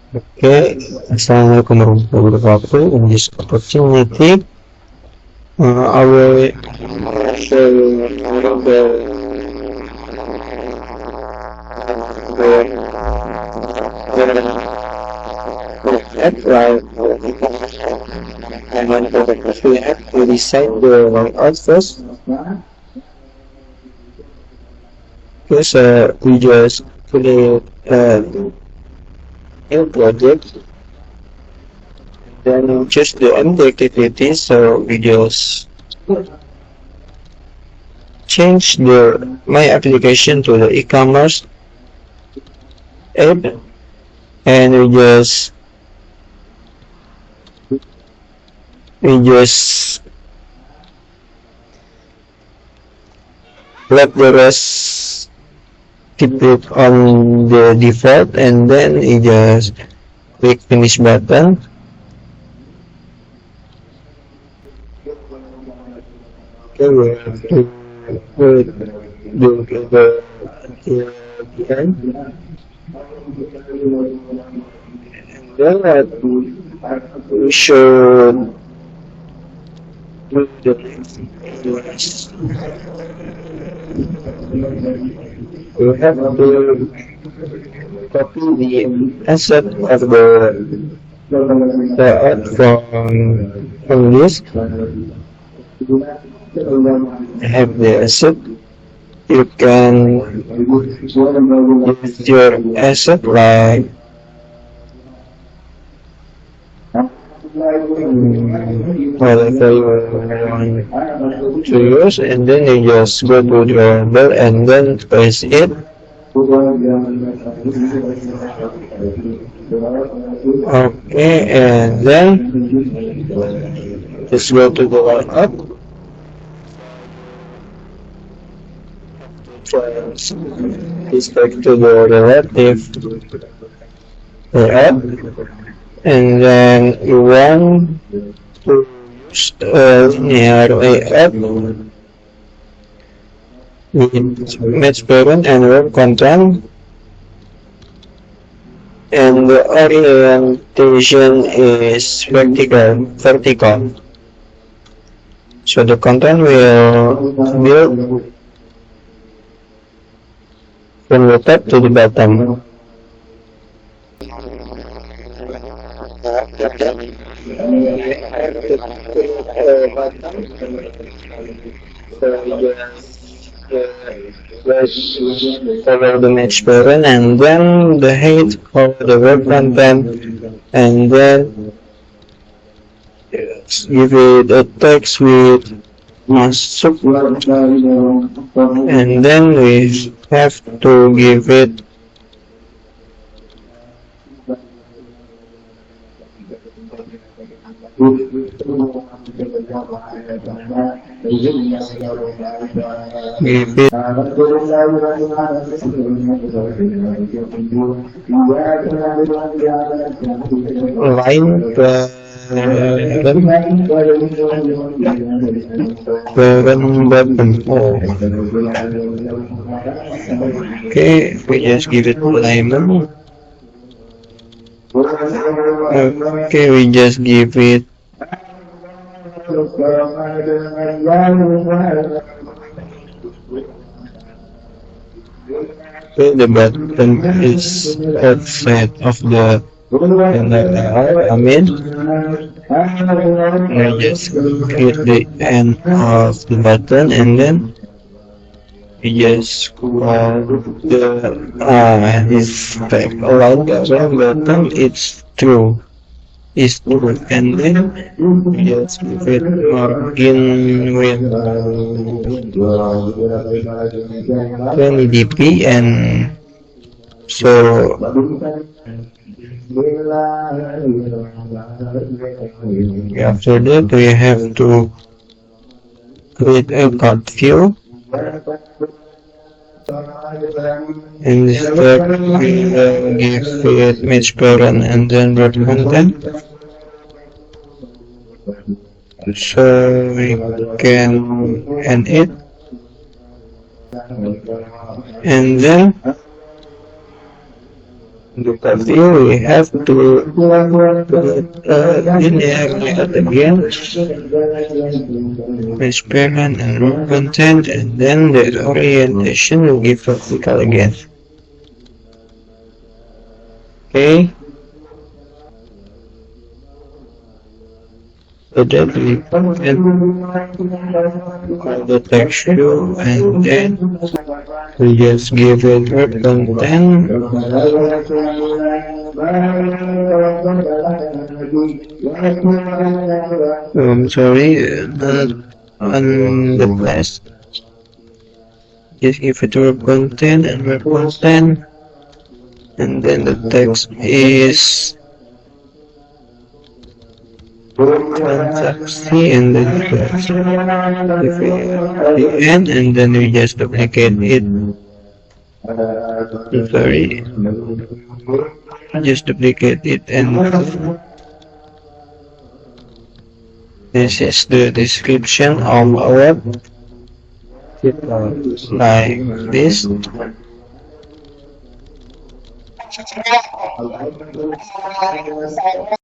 Okay, Assalamualaikum warahmatullahi wabarakatuh. In this opportunity, I will show you the app like I want to app to decide the layout first. First, we just create new project. Then choose the empty activity, so we just change my application to the e-commerce app, and we just let the rest keep it on the default, and then we just click finish button. Okay, we have to put the until the end. And then we should do the next. We have to copy the asset of the app from this. Have the asset. You can use your asset like whatever you want to use, and then you just go to the variable and then paste it. Okay, and then just go to the layout. Respect to the relative layout, and then you want to use linear layout with match parent and web content, and the orientation is vertical. So the content will build from the top to the bottom. Follow the match parent, and then the height of the web content, and then give it a text with masuk, and then we have to give it line button. Okay, we just give it alignment. Okay, we just give it the button is outside of the I mean, we just click the end of the button, and then we just call the this type allowed button. It's true. Is true, and then we just give it margin with 20 dp, and so after that we have to create a card view. In this step we will give it match parent and then web content, so we can end it, and then because here we have to linear method again, experiment and root content, and then the orientation will give vertical again. Okay. So that we can call the texture, and then we just give it root content. Sorry, not on the place. Just give it root content and root content, and then the text is transaction, and then the end, and then we just duplicate it. Sorry, just duplicate it, and this is the description of our like this.